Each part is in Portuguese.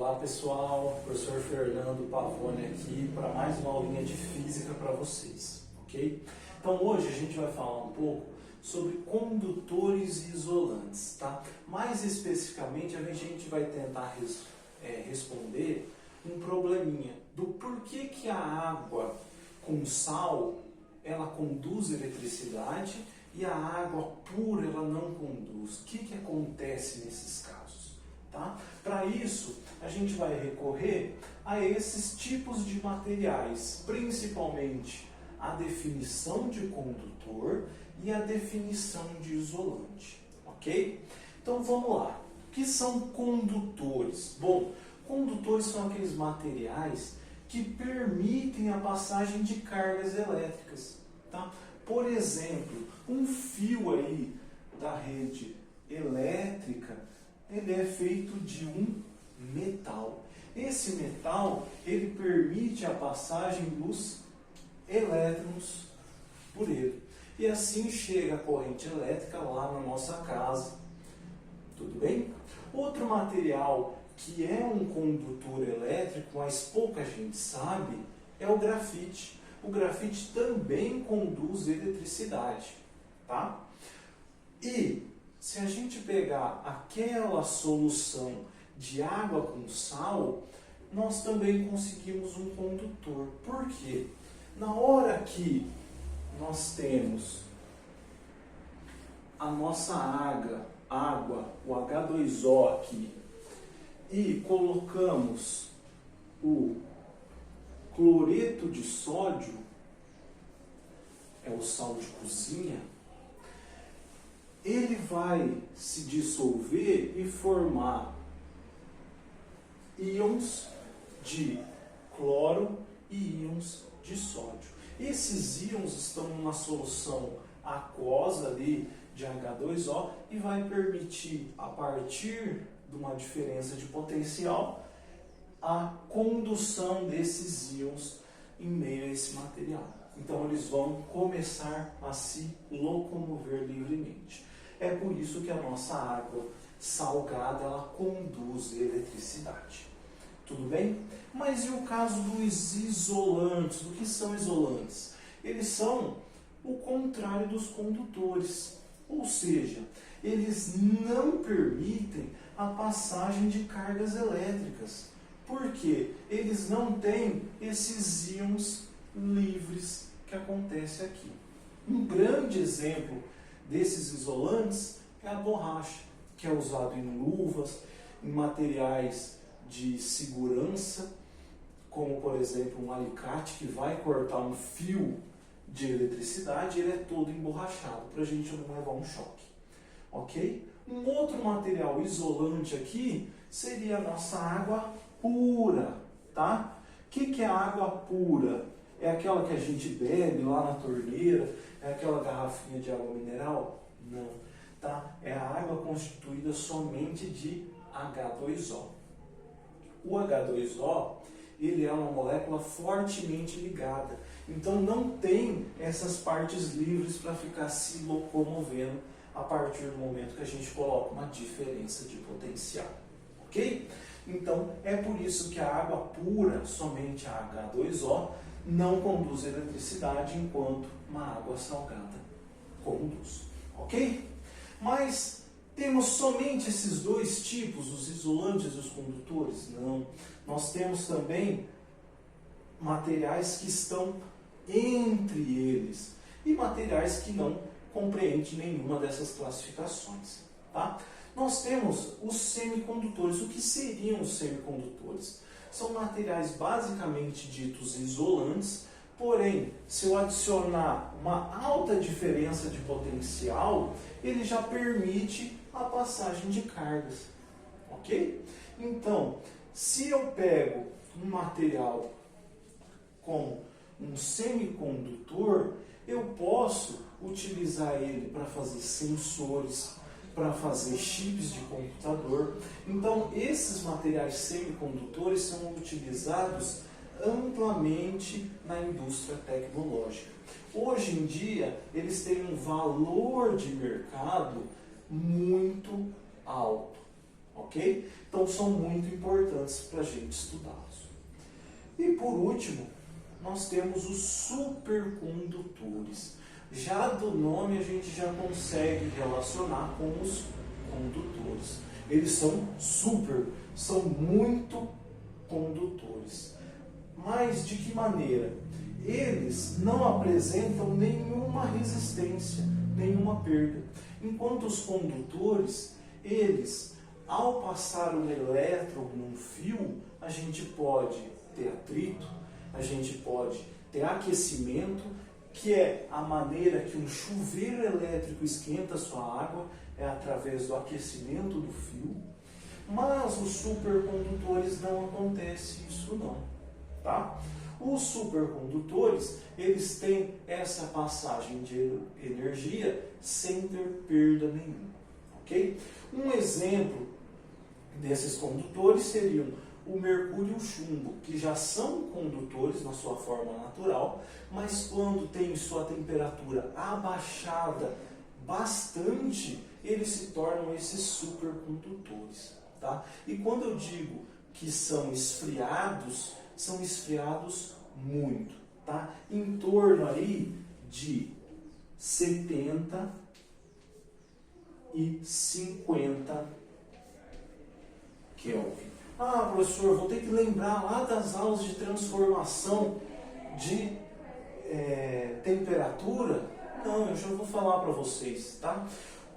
Olá pessoal, professor Fernando Pavone aqui para mais uma aulinha de física para vocês, ok? Então hoje a gente vai falar um pouco sobre condutores e isolantes, tá? Mais especificamente a gente vai tentar responder um probleminha do porquê que a água com sal ela conduz eletricidade e a água pura ela não conduz. O que acontece nesses casos? Tá? Para isso, a gente vai recorrer a esses tipos de materiais, principalmente a definição de condutor e a definição de isolante, ok? Então vamos lá. O que são condutores? Bom, condutores são aqueles materiais que permitem a passagem de cargas elétricas, tá? Por exemplo, um fio aí da rede elétrica, ele é feito de um metal. Esse metal, ele permite a passagem dos elétrons por ele. E assim chega a corrente elétrica lá na nossa casa. Tudo bem? Outro material que é um condutor elétrico, mas pouca gente sabe, é o grafite. O grafite também conduz eletricidade, tá? E se a gente pegar aquela solução de água com sal, nós também conseguimos um condutor. Por quê? Na hora que nós temos a nossa água, o H2O aqui, e colocamos o cloreto de sódio, é o sal de cozinha, ele vai se dissolver e formar íons de cloro e íons de sódio. Esses íons estão numa solução aquosa ali de H2O e vai permitir, a partir de uma diferença de potencial, a condução desses íons em meio a esse material. Então eles vão começar a se locomover livremente. É por isso que a nossa água salgada ela conduz eletricidade. Tudo bem? Mas e o caso dos isolantes? O que são isolantes? Eles são o contrário dos condutores. Ou seja, eles não permitem a passagem de cargas elétricas. Por quê? Eles não têm esses íons livres que acontece aqui. Um grande exemplo desses isolantes é a borracha, que é usado em luvas, em materiais de segurança, como por exemplo um alicate que vai cortar um fio de eletricidade, ele é todo emborrachado, para a gente não levar um choque. Ok? Um outro material isolante aqui seria a nossa água pura, tá? O que é a água pura? É aquela que a gente bebe lá na torneira? É aquela garrafinha de água mineral? Não, tá? É a água constituída somente de H2O. O H2O, ele é uma molécula fortemente ligada. Então não tem essas partes livres para ficar se locomovendo a partir do momento que a gente coloca uma diferença de potencial. Ok? Então é por isso que a água pura, somente a H2O, não conduz eletricidade, enquanto uma água salgada conduz. Ok? Mas temos somente esses dois tipos, os isolantes e os condutores? Não. Nós temos também materiais que estão entre eles e materiais que não compreendem nenhuma dessas classificações. Tá? Nós temos os semicondutores. O que seriam os semicondutores? São materiais basicamente ditos isolantes, porém, se eu adicionar uma alta diferença de potencial, ele já permite a passagem de cargas. Ok? Então, se eu pego um material como um semicondutor, eu posso utilizar ele para fazer sensores, para fazer chips de computador. Então, esses materiais semicondutores são utilizados amplamente na indústria tecnológica. Hoje em dia, eles têm um valor de mercado muito alto, ok? Então são muito importantes para a gente estudá-los. E por último, nós temos os supercondutores. Já do nome a gente já consegue relacionar com os condutores. Eles são são muito condutores. Mas de que maneira? Eles não apresentam nenhuma resistência, nenhuma perda. Enquanto os condutores, eles, ao passar um elétron num fio, a gente pode ter atrito, a gente pode ter aquecimento, que é a maneira que um chuveiro elétrico esquenta a sua água, é através do aquecimento do fio. Mas os supercondutores não acontece isso não, tá? Os supercondutores, eles têm essa passagem de energia sem ter perda nenhuma, ok? Um exemplo desses condutores seriam o mercúrio e o chumbo, que já são condutores na sua forma natural, mas quando tem sua temperatura abaixada bastante, eles se tornam esses supercondutores, tá? E quando eu digo que são esfriados muito, tá? Em torno aí de 70 e 50 Kelvin. Ah, professor, vou ter que lembrar lá das aulas de transformação de temperatura? Não, eu já vou falar para vocês, tá?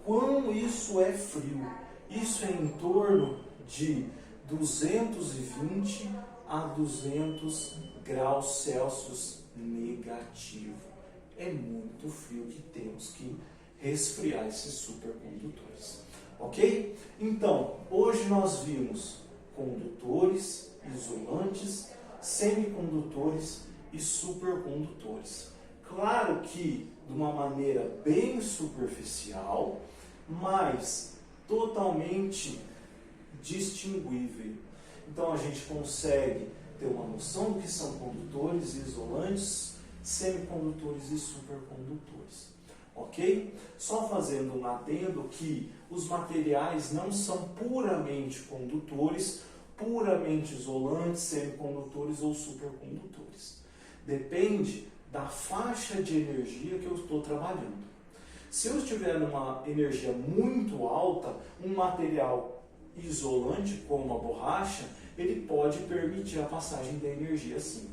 Quando isso é frio, isso é em torno de 220 a 200 graus Celsius negativo. É muito frio que temos que resfriar esses supercondutores. Ok? Então, hoje nós vimos condutores, isolantes, semicondutores e supercondutores. Claro que de uma maneira bem superficial, mas totalmente distinguível. Então a gente consegue ter uma noção do que são condutores, isolantes, semicondutores e supercondutores. Ok? Só fazendo um adendo que os materiais não são puramente condutores, puramente isolantes, semicondutores ou supercondutores. Depende da faixa de energia que eu estou trabalhando. Se eu estiver numa energia muito alta, um material isolante, como a borracha, ele pode permitir a passagem da energia sim.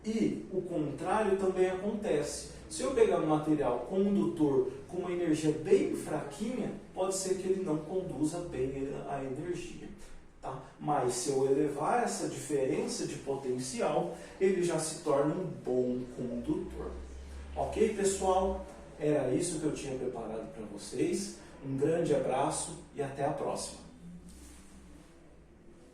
E o contrário também acontece. Se eu pegar um material condutor com uma energia bem fraquinha, pode ser que ele não conduza bem a energia. Tá? Mas se eu elevar essa diferença de potencial, ele já se torna um bom condutor. Ok, pessoal? Era isso que eu tinha preparado para vocês. Um grande abraço e até a próxima.